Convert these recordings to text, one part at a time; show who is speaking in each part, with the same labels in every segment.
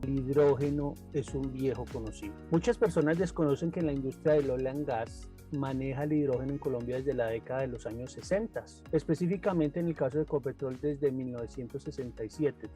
Speaker 1: El hidrógeno es un viejo conocido. Muchas personas desconocen que la industria del oil and gas maneja el hidrógeno en Colombia desde la década de los años 60, específicamente en el caso de Ecopetrol desde 1967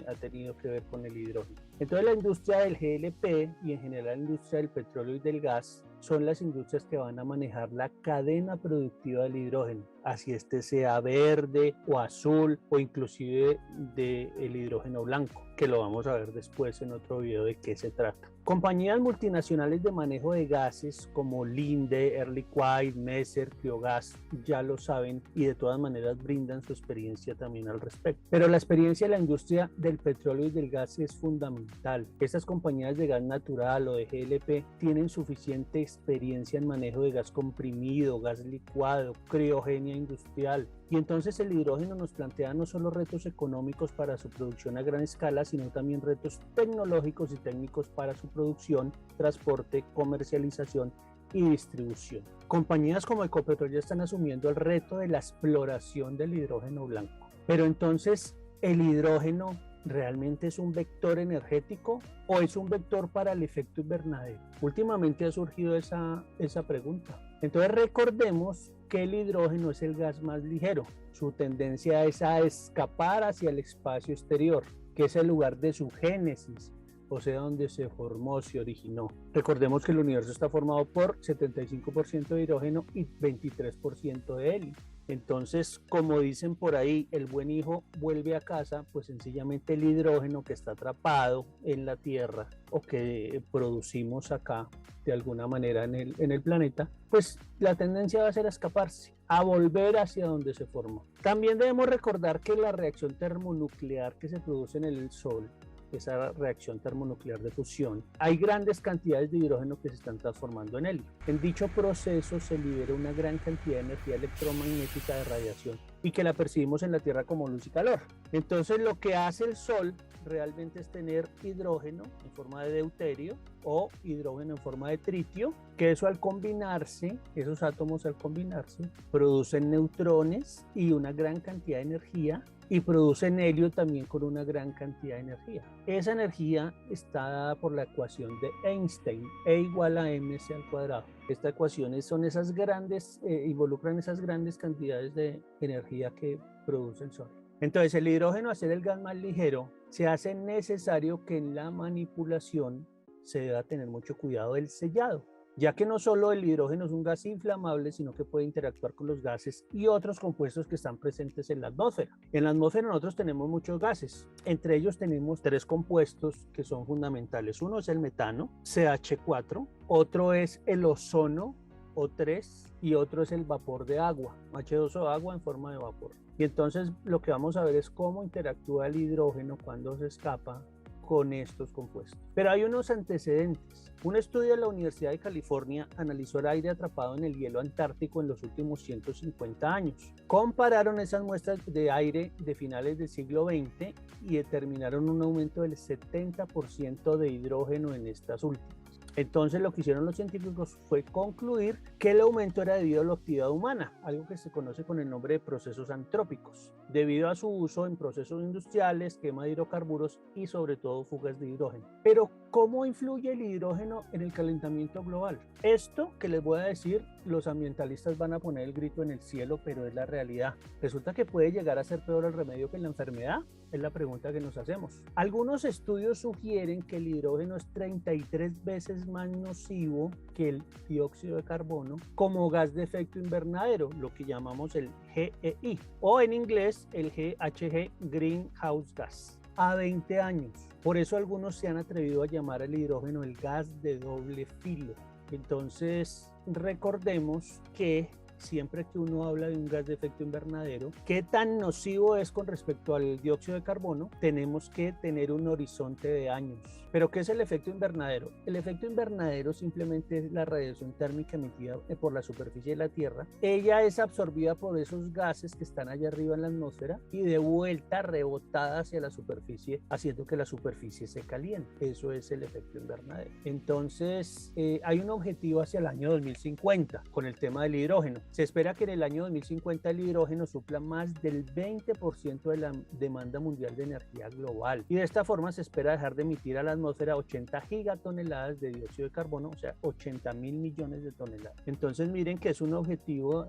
Speaker 1: ha tenido que ver con el hidrógeno. Entonces la industria del GLP y en general la industria del petróleo y del gas son las industrias que van a manejar la cadena productiva del hidrógeno, así este sea verde o azul o inclusive del hidrógeno blanco, que lo vamos a ver después en otro video de qué se trata. Compañías multinacionales de manejo de gases como Linde, Air Liquide, Messer, Cryogas ya lo saben y de todas maneras brindan su experiencia también al respecto. Pero la experiencia de la industria del petróleo y del gas es fundamental. Estas compañías de gas natural o de GLP tienen suficiente experiencia en manejo de gas comprimido, gas licuado, criogenia industrial. Y entonces el hidrógeno nos plantea no solo retos económicos para su producción a gran escala, sino también retos tecnológicos y técnicos para su producción, transporte, comercialización y distribución. Compañías como Ecopetrol ya están asumiendo el reto de la exploración del hidrógeno blanco. Pero entonces, ¿el hidrógeno realmente es un vector energético o es un vector para el efecto invernadero? Últimamente ha surgido esa pregunta. Entonces recordemos que el hidrógeno es el gas más ligero. Su tendencia es a escapar hacia el espacio exterior, que es el lugar de su génesis, o sea, donde se formó, se originó. Recordemos que el universo está formado por 75% de hidrógeno y 23% de helio. Entonces, como dicen por ahí, el buen hijo vuelve a casa, pues sencillamente el hidrógeno que está atrapado en la Tierra o que producimos acá de alguna manera en el planeta, pues la tendencia va a ser a escaparse, a volver hacia donde se formó. También debemos recordar que la reacción termonuclear que se produce en el Sol, esa reacción termonuclear de fusión, hay grandes cantidades de hidrógeno que se están transformando en helio. En dicho proceso se libera una gran cantidad de energía electromagnética de radiación y que la percibimos en la Tierra como luz y calor. Entonces lo que hace el Sol realmente es tener hidrógeno en forma de deuterio o hidrógeno en forma de tritio, que eso al combinarse, esos átomos al combinarse, producen neutrones y una gran cantidad de energía y producen helio también con una gran cantidad de energía. Esa energía está dada por la ecuación de Einstein, E igual a mc al cuadrado. Estas ecuaciones son esas grandes, involucran esas grandes cantidades de energía que produce el Sol. Entonces el hidrógeno, al ser el gas más ligero, se hace necesario que en la manipulación se deba tener mucho cuidado del sellado, ya que no solo el hidrógeno es un gas inflamable, sino que puede interactuar con los gases y otros compuestos que están presentes en la atmósfera. En la atmósfera nosotros tenemos muchos gases, entre ellos tenemos 3 compuestos que son fundamentales. Uno es el metano, CH4, otro es el ozono, O3, y otro es el vapor de agua, H2O, agua en forma de vapor. Y entonces lo que vamos a ver es cómo interactúa el hidrógeno cuando se escapa con estos compuestos. Pero hay unos antecedentes. Un estudio de la Universidad de California analizó el aire atrapado en el hielo antártico en los últimos 150 años. Compararon esas muestras de aire de finales del siglo XX y determinaron un aumento del 70% de hidrógeno en estas últimas. Entonces lo que hicieron los científicos fue concluir que el aumento era debido a la actividad humana, algo que se conoce con el nombre de procesos antrópicos, debido a su uso en procesos industriales, quema de hidrocarburos y sobre todo fugas de hidrógeno. Pero ¿cómo influye el hidrógeno en el calentamiento global? Esto que les voy a decir, los ambientalistas van a poner el grito en el cielo, pero es la realidad. Resulta que puede llegar a ser peor el remedio que la enfermedad, es la pregunta que nos hacemos. Algunos estudios sugieren que el hidrógeno es 33 veces más nocivo que el dióxido de carbono como gas de efecto invernadero, lo que llamamos el GEI, o en inglés el GHG, Greenhouse Gas, a 20 años. Por eso algunos se han atrevido a llamar al hidrógeno el gas de doble filo. Entonces recordemos que siempre que uno habla de un gas de efecto invernadero, qué tan nocivo es con respecto al dióxido de carbono, tenemos que tener un horizonte de años. ¿Pero qué es el efecto invernadero? El efecto invernadero simplemente es la radiación térmica emitida por la superficie de la Tierra. Ella es absorbida por esos gases que están allá arriba en la atmósfera y de vuelta rebotada hacia la superficie, haciendo que la superficie se caliente. Eso es el efecto invernadero. Entonces, hay un objetivo hacia el año 2050 con el tema del hidrógeno. Se espera que en el año 2050 el hidrógeno supla más del 20% de la demanda mundial de energía global. Y de esta forma se espera dejar de emitir a la atmósfera 80 gigatoneladas de dióxido de carbono, o sea, 80.000 millones de toneladas. Entonces miren que es un objetivo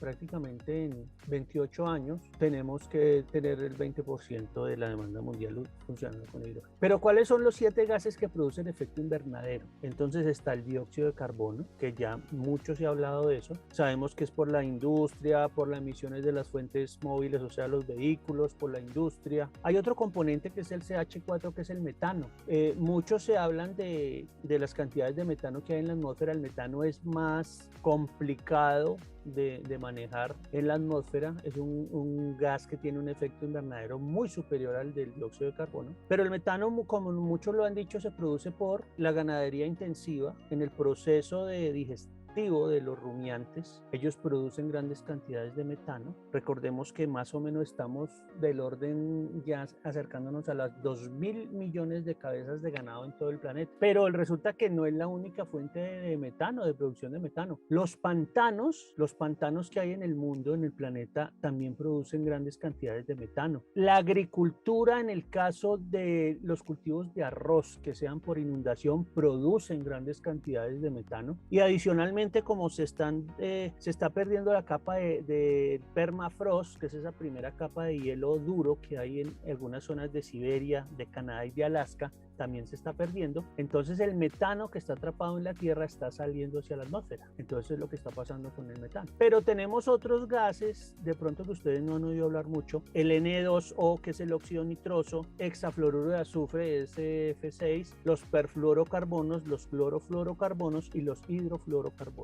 Speaker 1: prácticamente en 28 años tenemos que tener el 20% de la demanda mundial funcionando con hidrógeno. Pero ¿cuáles son los 7 gases que producen efecto invernadero? Entonces está el dióxido de carbono, que ya mucho se ha hablado de eso. Sabemos que es por la industria, por las emisiones de las fuentes móviles, o sea, los vehículos, por la industria. Hay otro componente que es el CH4, que es el metano. Muchos se hablan de las cantidades de metano que hay en la atmósfera. El metano es más complicado de manejar en la atmósfera. Es un gas que tiene un efecto invernadero muy superior al del dióxido de carbono. Pero el metano, como muchos lo han dicho, se produce por la ganadería intensiva en el proceso de digestión de los rumiantes. Ellos producen grandes cantidades de metano. Recordemos que más o menos estamos del orden ya acercándonos a las 2.000 millones de cabezas de ganado en todo el planeta. Pero resulta que no es la única fuente de metano, de producción de metano. Los pantanos que hay en el mundo, en el planeta, también producen grandes cantidades de metano. La agricultura, en el caso de los cultivos de arroz que sean por inundación, producen grandes cantidades de metano. Y adicionalmente, como se está perdiendo la capa de permafrost, que es esa primera capa de hielo duro que hay en algunas zonas de Siberia, de Canadá y de Alaska, también se está perdiendo. Entonces el metano que está atrapado en la tierra está saliendo hacia la atmósfera. Entonces es lo que está pasando con el metano. Pero tenemos otros gases, de pronto que ustedes no han oído hablar mucho, el N2O, que es el óxido nitroso, hexafluoruro de azufre, SF6, los perfluorocarbonos, los clorofluorocarbonos y los hidrofluorocarbonos.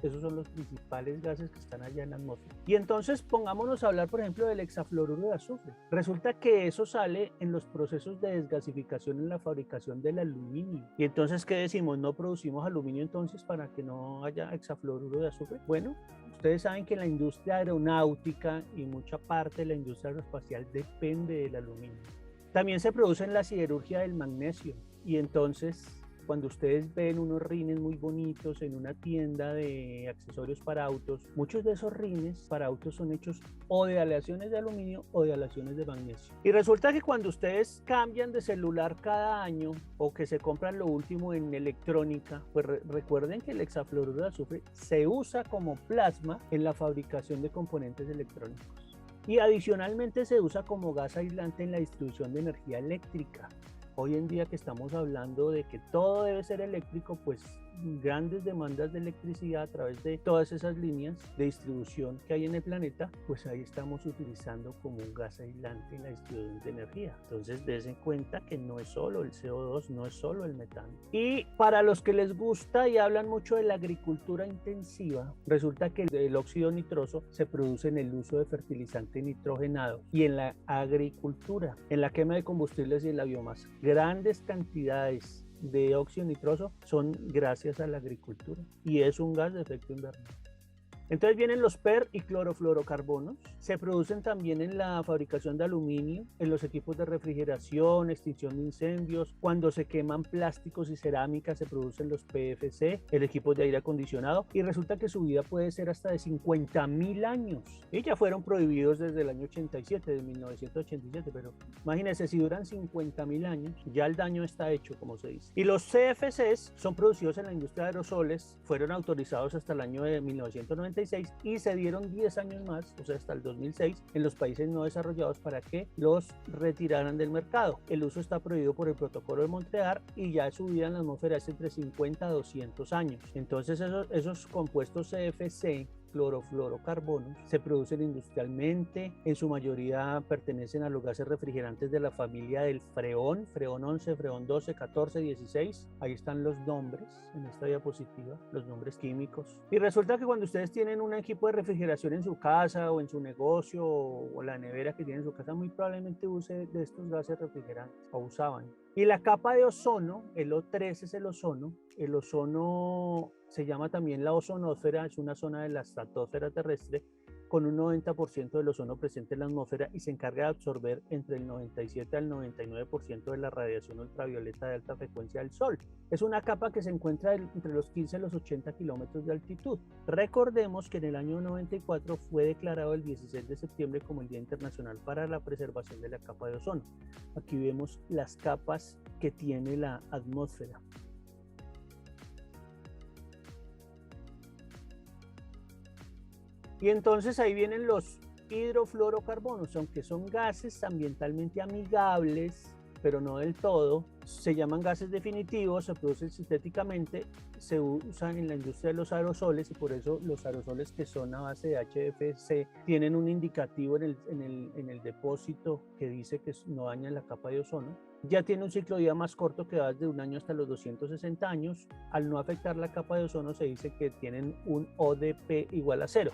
Speaker 1: Esos son los principales gases que están allá en la atmósfera. Y entonces pongámonos a hablar, por ejemplo, del hexafluoruro de azufre. Resulta que eso sale en los procesos de desgasificación en la fabricación del aluminio. Y entonces, ¿qué decimos? ¿No producimos aluminio entonces para que no haya hexafluoruro de azufre? Bueno, ustedes saben que la industria aeronáutica y mucha parte de la industria aeroespacial depende del aluminio. También se produce en la siderurgia del magnesio. Y entonces, cuando ustedes ven unos rines muy bonitos en una tienda de accesorios para autos, muchos de esos rines para autos son hechos o de aleaciones de aluminio o de aleaciones de magnesio. Y resulta que cuando ustedes cambian de celular cada año o que se compran lo último en electrónica, pues recuerden que el hexafluoruro de azufre se usa como plasma en la fabricación de componentes electrónicos. Y adicionalmente se usa como gas aislante en la distribución de energía eléctrica. Hoy en día que estamos hablando de que todo debe ser eléctrico, pues grandes demandas de electricidad a través de todas esas líneas de distribución que hay en el planeta, pues ahí estamos utilizando como un gas aislante en la distribución de energía. Entonces, dense cuenta que no es solo el CO2, no es solo el metano. Y para los que les gusta y hablan mucho de la agricultura intensiva, resulta que el óxido nitroso se produce en el uso de fertilizante nitrogenado y en la agricultura, en la quema de combustibles y en la biomasa. Grandes cantidades de óxido nitroso son gracias a la agricultura y es un gas de efecto invernadero. Entonces vienen los PER y clorofluorocarbonos. Se producen también en la fabricación de aluminio, en los equipos de refrigeración, extinción de incendios. Cuando se queman plásticos y cerámicas se producen los PFC, el equipo de aire acondicionado. Y resulta que su vida puede ser hasta de 50.000 años. Y ya fueron prohibidos desde el año 87, de 1987. Pero imagínense, si duran 50.000 años, ya el daño está hecho, como se dice. Y los CFCs son producidos en la industria de aerosoles, fueron autorizados hasta el año de 1990 y se dieron 10 años más, o sea, hasta el 2006, en los países no desarrollados para que los retiraran del mercado. El uso está prohibido por el Protocolo de Montreal y ya su vida en la atmósfera es entre 50 a 200 años. Entonces, esos compuestos CFC, clorofluorocarbonos, se producen industrialmente, en su mayoría pertenecen a los gases refrigerantes de la familia del freón, freón 11, freón 12, 14, 16, ahí están los nombres en esta diapositiva, los nombres químicos. Y resulta que cuando ustedes tienen un equipo de refrigeración en su casa o en su negocio o la nevera que tienen en su casa, muy probablemente use de estos gases refrigerantes o usaban. Y la capa de ozono, el O3 es el ozono se llama también la ozonosfera, es una zona de la estratosfera terrestre con un 90% del ozono presente en la atmósfera y se encarga de absorber entre el 97 al 99% de la radiación ultravioleta de alta frecuencia del Sol. Es una capa que se encuentra entre los 15 y los 80 kilómetros de altitud. Recordemos que en el año 94 fue declarado el 16 de septiembre como el Día Internacional para la Preservación de la Capa de Ozono. Aquí vemos las capas que tiene la atmósfera. Y entonces ahí vienen los hidrofluorocarbonos, aunque son gases ambientalmente amigables, pero no del todo, se llaman gases definitivos, se producen sintéticamente, se usan en la industria de los aerosoles y por eso los aerosoles que son a base de HFC tienen un indicativo en el depósito que dice que no dañan la capa de ozono. Ya tiene un ciclo de vida más corto que va desde 1 año hasta los 260 años. Al no afectar la capa de ozono se dice que tienen un ODP igual a 0.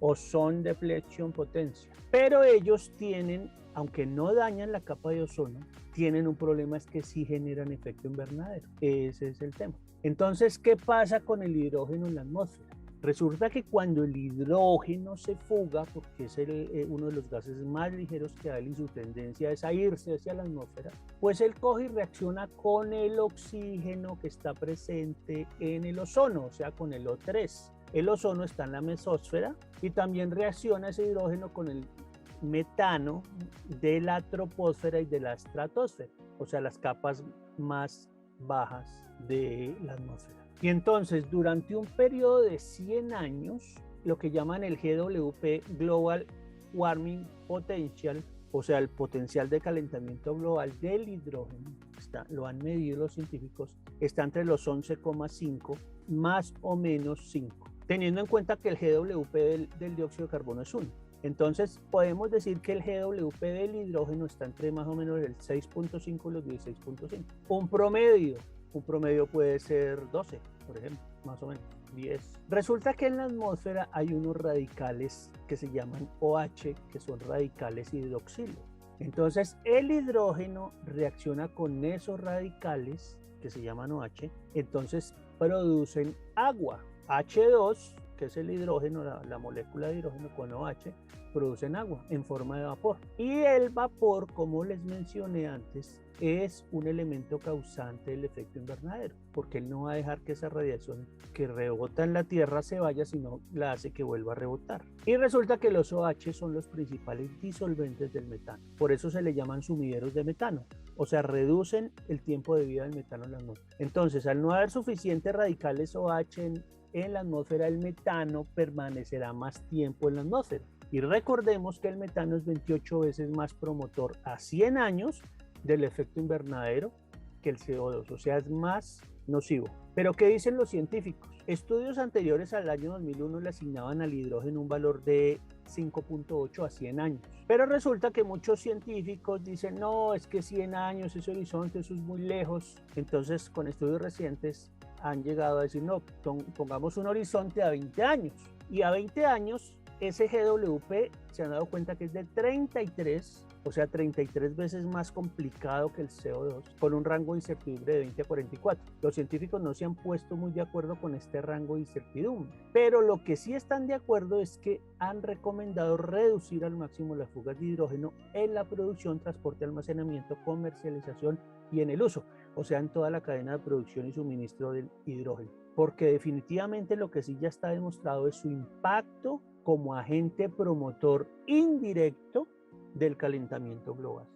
Speaker 1: Ozone Depletion Potential. Pero ellos tienen, aunque no dañan la capa de ozono, tienen un problema, es que sí generan efecto invernadero. Ese es el tema. Entonces, ¿qué pasa con el hidrógeno en la atmósfera? Resulta que cuando el hidrógeno se fuga, porque es uno de los gases más ligeros que hay y su tendencia es a irse hacia la atmósfera, pues él coge y reacciona con el oxígeno que está presente en el ozono, o sea, con el O3. El ozono está en la mesósfera y también reacciona ese hidrógeno con el metano de la troposfera y de la estratosfera, o sea, las capas más bajas de la atmósfera. Y entonces, durante un periodo de 100 años, lo que llaman el GWP, Global Warming Potential, o sea, el potencial de calentamiento global del hidrógeno, lo han medido los científicos, está entre los 11,5 más o menos 5. Teniendo en cuenta que el GWP del dióxido de carbono es 1. Entonces podemos decir que el GWP del hidrógeno está entre más o menos el 6.5 y los 16.5. Un promedio puede ser 12, por ejemplo, más o menos 10. Resulta que en la atmósfera hay unos radicales que se llaman OH, que son radicales hidroxilo. Entonces el hidrógeno reacciona con esos radicales que se llaman OH, entonces producen agua. H2, que es el hidrógeno, la molécula de hidrógeno con OH, producen agua en forma de vapor. Y el vapor, como les mencioné antes, es un elemento causante del efecto invernadero, porque él no va a dejar que esa radiación que rebota en la Tierra se vaya, sino la hace que vuelva a rebotar. Y resulta que los OH son los principales disolventes del metano. Por eso se le llaman sumideros de metano. O sea, reducen el tiempo de vida del metano en la atmósfera. Entonces, al no haber suficientes radicales OH en la atmósfera, el metano permanecerá más tiempo en la atmósfera. Y recordemos que el metano es 28 veces más promotor a 100 años del efecto invernadero que el CO2, o sea, es más nocivo. Pero ¿qué dicen los científicos? Estudios anteriores al año 2001 le asignaban al hidrógeno un valor de 5.8 a 100 años. Pero resulta que muchos científicos dicen, no, es que 100 años, ese horizonte, eso es muy lejos. Entonces, con estudios recientes han llegado a decir, no, pongamos un horizonte a 20 años. Y a 20 años, ese GWP se han dado cuenta que es de 33, o sea, 33 veces más complicado que el CO2, con un rango de incertidumbre de 20 a 44. Los científicos no se han puesto muy de acuerdo con este rango de incertidumbre, pero lo que sí están de acuerdo es que han recomendado reducir al máximo las fugas de hidrógeno en la producción, transporte, almacenamiento, comercialización y en el uso, o sea, en toda la cadena de producción y suministro del hidrógeno, porque definitivamente lo que sí ya está demostrado es su impacto como agente promotor indirecto del calentamiento global.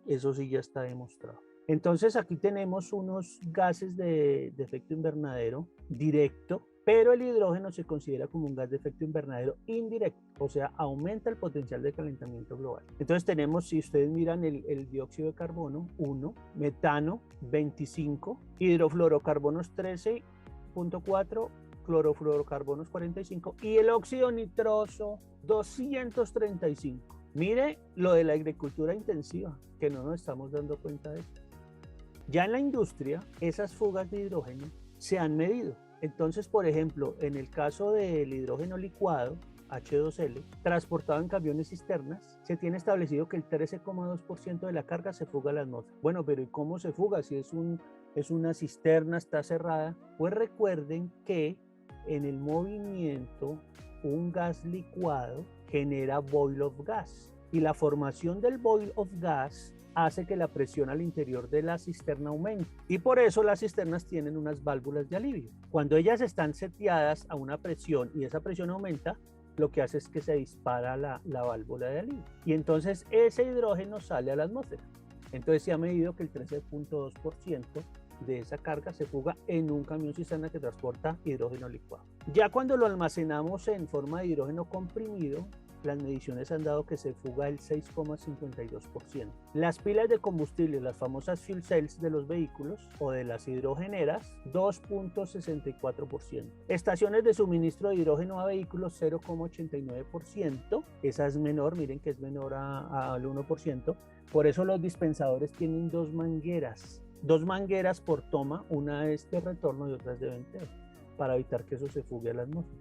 Speaker 1: Eso sí ya está demostrado. Entonces aquí tenemos unos gases de efecto invernadero directo, pero el hidrógeno se considera como un gas de efecto invernadero indirecto, o sea, aumenta el potencial de calentamiento global. Entonces tenemos, si ustedes miran, el dióxido de carbono, 1, metano, 25, hidrofluorocarbonos, 13.4, clorofluorocarbonos, 45 y el óxido nitroso, 235. Mire lo de la agricultura intensiva, que no nos estamos dando cuenta de esto. Ya en la industria, esas fugas de hidrógeno se han medido. Entonces, por ejemplo, en el caso del hidrógeno licuado, H2L, transportado en camiones cisternas, se tiene establecido que el 13,2% de la carga se fuga a la atmósfera. Bueno, pero ¿y cómo se fuga? Si es una cisterna, está cerrada. Pues recuerden que en el movimiento, un gas licuado genera boil of gas. Y la formación del boil of gas hace que la presión al interior de la cisterna aumente. Y por eso las cisternas tienen unas válvulas de alivio. Cuando ellas están seteadas a una presión y esa presión aumenta, lo que hace es que se dispara la válvula de alivio. Y entonces ese hidrógeno sale a la atmósfera. Entonces se ha medido que el 13.2% de esa carga se fuga en un camión cisterna que transporta hidrógeno licuado. Ya cuando lo almacenamos en forma de hidrógeno comprimido, las mediciones han dado que se fuga el 6,52%. Las pilas de combustible, las famosas fuel cells de los vehículos o de las hidrogeneras, 2,64%. Estaciones de suministro de hidrógeno a vehículos, 0,89%. Esa es menor, miren que es menor al 1%. Por eso los dispensadores tienen dos mangueras por toma, una es de retorno y otra es de venteo, para evitar que eso se fugue a la atmósfera.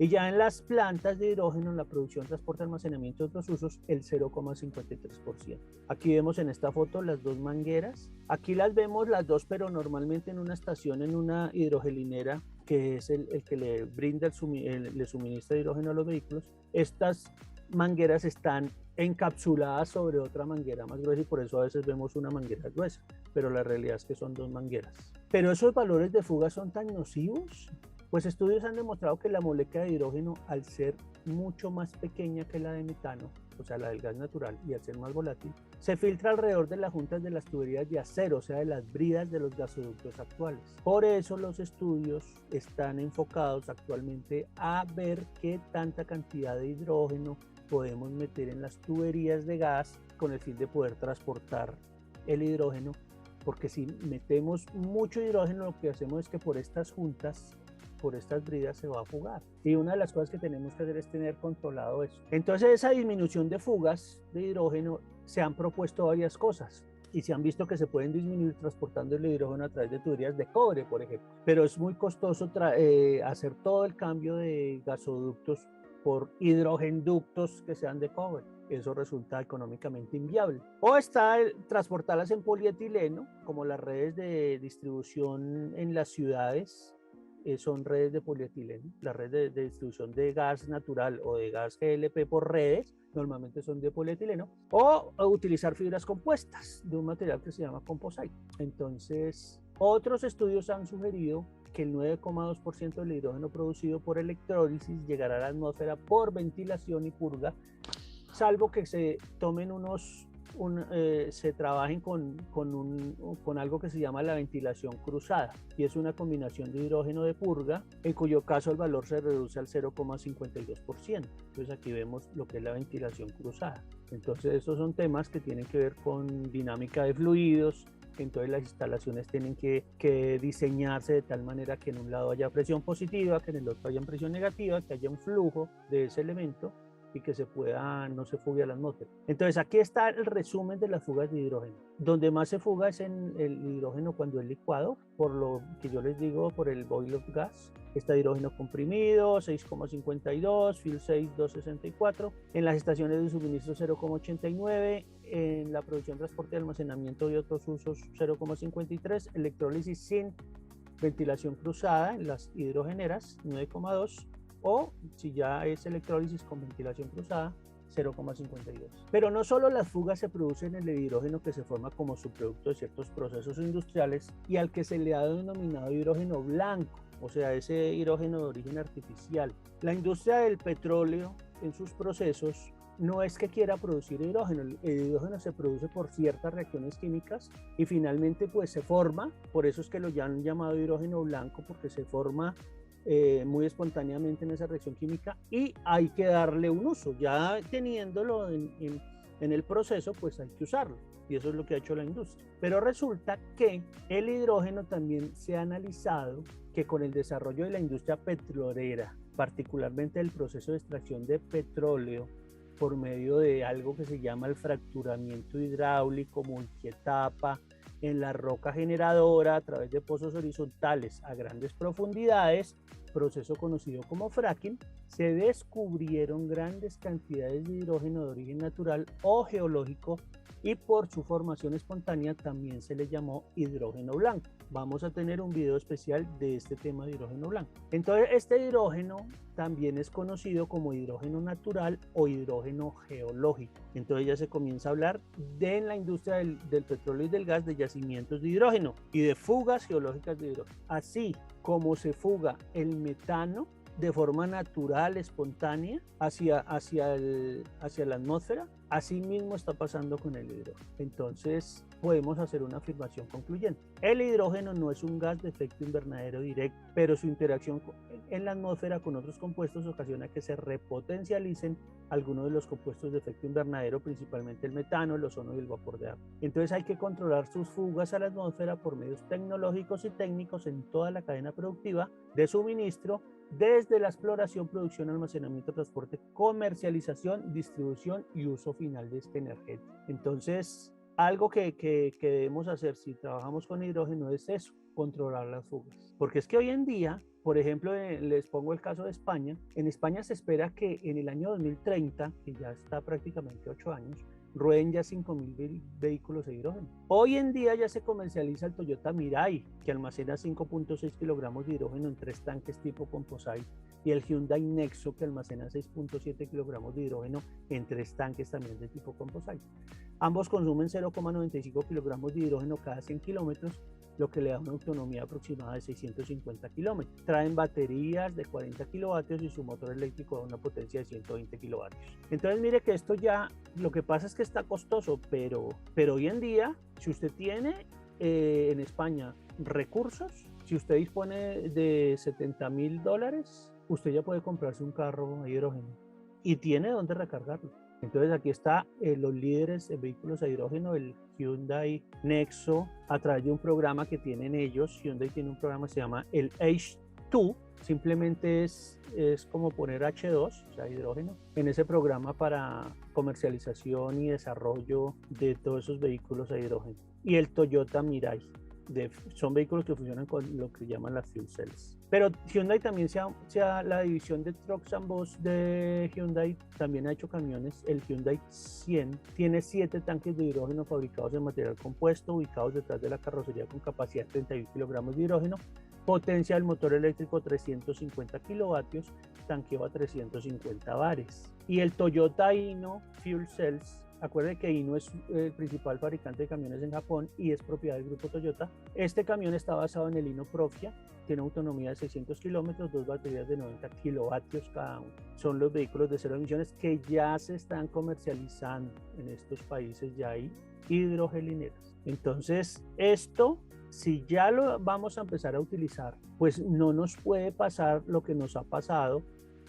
Speaker 1: Y ya en las plantas de hidrógeno, en la producción, transporte, almacenamiento y otros usos, el 0,53%. Aquí vemos en esta foto las dos mangueras. Aquí las vemos las dos, pero normalmente en una estación, en una hidrogelinera, que es el que le brinda, le suministra hidrógeno a los vehículos. Estas mangueras están encapsuladas sobre otra manguera más gruesa y por eso a veces vemos una manguera gruesa, pero la realidad es que son dos mangueras. ¿Pero esos valores de fuga son tan nocivos? Pues estudios han demostrado que la molécula de hidrógeno, al ser mucho más pequeña que la de metano, o sea, la del gas natural, y al ser más volátil, se filtra alrededor de las juntas de las tuberías de acero, o sea, de las bridas de los gasoductos actuales. Por eso los estudios están enfocados actualmente a ver qué tanta cantidad de hidrógeno podemos meter en las tuberías de gas con el fin de poder transportar el hidrógeno, porque si metemos mucho hidrógeno, lo que hacemos es que por estas juntas, por estas bridas se va a fugar. Y una de las cosas que tenemos que hacer es tener controlado eso. Entonces, esa disminución de fugas de hidrógeno, se han propuesto varias cosas y se han visto que se pueden disminuir transportando el hidrógeno a través de tuberías de cobre, por ejemplo. Pero es muy costoso hacer todo el cambio de gasoductos por hidrogenductos que sean de cobre. Eso resulta económicamente inviable. O está transportarlas en polietileno, como las redes de distribución en las ciudades, son redes de polietileno. Las redes de distribución de gas natural o de gas GLP por redes normalmente son de polietileno, o utilizar fibras compuestas de un material que se llama composite. Entonces, otros estudios han sugerido que el 9,2% del hidrógeno producido por electrólisis llegará a la atmósfera por ventilación y purga, salvo que se tomen se trabajen con algo que se llama la ventilación cruzada, y es una combinación de hidrógeno de purga, en cuyo caso el valor se reduce al 0,52%. Entonces aquí vemos lo que es la ventilación cruzada. Entonces estos son temas que tienen que ver con dinámica de fluidos. Entonces las instalaciones tienen que diseñarse de tal manera que en un lado haya presión positiva, que en el otro haya presión negativa, que haya un flujo de ese elemento y que no se fugue a la atmósfera. Entonces aquí está el resumen de las fugas de hidrógeno. Donde más se fuga es en el hidrógeno cuando es licuado, por lo que yo les digo, por el boil of gas. Está hidrógeno comprimido, 6,52, fuel 6, 2,64. En las estaciones de suministro, 0,89. En la producción, transporte, almacenamiento y otros usos, 0,53. Electrólisis sin ventilación cruzada en las hidrogeneras, 9,2. O si ya es electrólisis con ventilación cruzada, 0,52. Pero no solo las fugas se producen en el hidrógeno que se forma como subproducto de ciertos procesos industriales y al que se le ha denominado hidrógeno blanco, o sea, ese hidrógeno de origen artificial. La industria del petróleo en sus procesos no es que quiera producir hidrógeno, el hidrógeno se produce por ciertas reacciones químicas y finalmente pues se forma, por eso es que lo han llamado hidrógeno blanco, porque se forma muy espontáneamente en esa reacción química y hay que darle un uso. Ya teniéndolo en el proceso, pues hay que usarlo, y eso es lo que ha hecho la industria. Pero resulta que el hidrógeno también se ha analizado que con el desarrollo de la industria petrolera, particularmente el proceso de extracción de petróleo por medio de algo que se llama el fracturamiento hidráulico multietapa en la roca generadora a través de pozos horizontales a grandes profundidades, proceso conocido como fracking, se descubrieron grandes cantidades de hidrógeno de origen natural o geológico y por su formación espontánea también se le llamó hidrógeno blanco. Vamos a tener un video especial de este tema de hidrógeno blanco. Entonces, este hidrógeno también es conocido como hidrógeno natural o hidrógeno geológico. Entonces ya se comienza a hablar de en la industria del petróleo y del gas de yacimientos de hidrógeno y de fugas geológicas de hidrógeno. Así como se fuga el metano de forma natural, espontánea, hacia la atmósfera, así mismo está pasando con el hidrógeno. Entonces, podemos hacer una afirmación concluyente. El hidrógeno no es un gas de efecto invernadero directo, pero su interacción en la atmósfera con otros compuestos ocasiona que se repotencialicen algunos de los compuestos de efecto invernadero, principalmente el metano, el ozono y el vapor de agua. Entonces hay que controlar sus fugas a la atmósfera por medios tecnológicos y técnicos en toda la cadena productiva de suministro, desde la exploración, producción, almacenamiento, transporte, comercialización, distribución y uso final de este energético. Entonces, algo que debemos hacer si trabajamos con hidrógeno es eso, controlar las fugas. Porque es que hoy en día, por ejemplo, les pongo el caso de España. En España se espera que en el año 2030, que ya está prácticamente 8 años, rueden ya 5.000 vehículos de hidrógeno. Hoy en día ya se comercializa el Toyota Mirai, que almacena 5.6 kilogramos de hidrógeno en 3 tanques tipo composite, y el Hyundai Nexo, que almacena 6.7 kilogramos de hidrógeno en 3 tanques también de tipo composite. Ambos consumen 0,95 kilogramos de hidrógeno cada 100 kilómetros, lo que le da una autonomía aproximada de 650 kilómetros. Traen baterías de 40 kilovatios y su motor eléctrico da una potencia de 120 kilovatios. Entonces mire que esto ya, lo que pasa es que está costoso, pero hoy en día, si usted tiene en España recursos, si usted dispone de $70.000, usted ya puede comprarse un carro a hidrógeno y tiene dónde recargarlo. Entonces aquí está los líderes en vehículos a hidrógeno, el Hyundai Nexo, a través de un programa que tienen ellos. Hyundai tiene un programa que se llama el H2, simplemente es como poner H2, o sea, hidrógeno, en ese programa para comercialización y desarrollo de todos esos vehículos a hidrógeno. Y el Toyota Mirai, son vehículos que funcionan con lo que llaman las fuel cells. Pero Hyundai también la división de Trucks and Bus de Hyundai también ha hecho camiones. El Hyundai 100 tiene 7 tanques de hidrógeno fabricados en material compuesto, ubicados detrás de la carrocería con capacidad de 31 kilogramos de hidrógeno, potencia del motor eléctrico 350 kilovatios, tanqueo a 350 bares. Y el Toyota Hino Fuel Cells, acuérdense que Hino es el principal fabricante de camiones en Japón y es propiedad del grupo Toyota. Este camión está basado en el Hino Profia, tiene autonomía de 600 kilómetros, 2 baterías de 90 kilovatios cada uno. Son los vehículos de cero emisiones que ya se están comercializando en estos países, ya hay hidrogelineras. Entonces, esto, si ya lo vamos a empezar a utilizar, pues no nos puede pasar lo que nos ha pasado,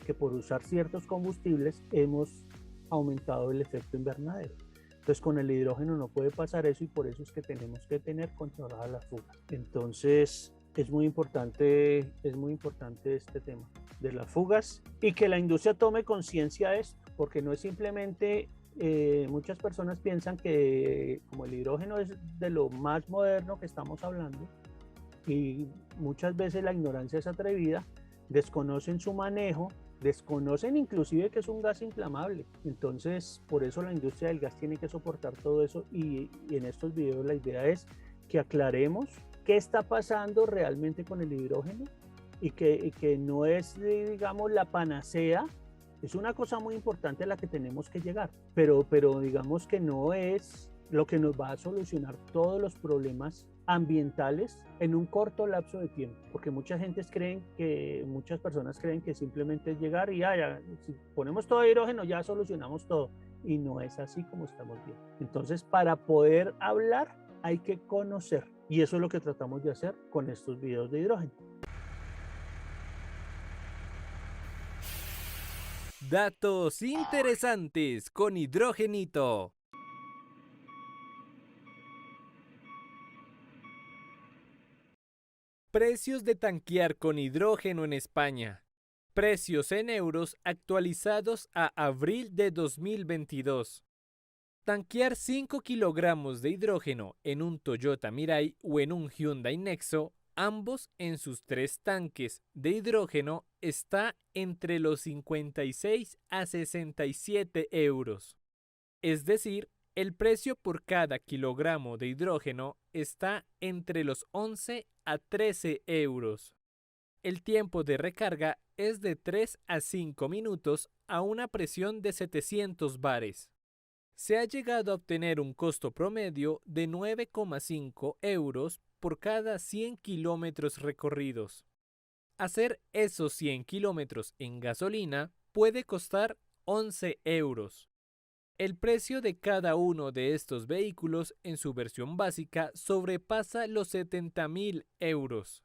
Speaker 1: que por usar ciertos combustibles hemos aumentado el efecto invernadero. Entonces con el hidrógeno no puede pasar eso y por eso es que tenemos que tener controlada la fuga. Entonces es muy importante este tema de las fugas y que la industria tome conciencia de esto, porque no es simplemente, muchas personas piensan que como el hidrógeno es de lo más moderno que estamos hablando y muchas veces la ignorancia es atrevida, desconocen su manejo, desconocen inclusive que es un gas inflamable. Entonces por eso la industria del gas tiene que soportar todo eso y en estos videos la idea es que aclaremos qué está pasando realmente con el hidrógeno y que no es, digamos, la panacea. Es una cosa muy importante a la que tenemos que llegar, pero digamos que no es lo que nos va a solucionar todos los problemas ambientales en un corto lapso de tiempo, porque muchas personas creen que simplemente es llegar y ya, si ponemos todo hidrógeno ya solucionamos todo, y no es así como estamos viendo. Entonces, para poder hablar hay que conocer, y eso es lo que tratamos de hacer con estos videos de hidrógeno.
Speaker 2: Datos interesantes con Hidrogenito. Precios de tanquear con hidrógeno en España. Precios en euros actualizados a abril de 2022. Tanquear 5 kilogramos de hidrógeno en un Toyota Mirai o en un Hyundai Nexo, ambos en sus 3 tanques de hidrógeno, está entre los 56 a 67 euros. Es decir, El precio por cada kilogramo de hidrógeno está entre los 11 a 13 euros. El tiempo de recarga es de 3 a 5 minutos a una presión de 700 bares. Se ha llegado a obtener un costo promedio de 9,5 euros por cada 100 kilómetros recorridos. Hacer esos 100 kilómetros en gasolina puede costar 11 euros. El precio de cada uno de estos vehículos en su versión básica sobrepasa los 70.000 euros.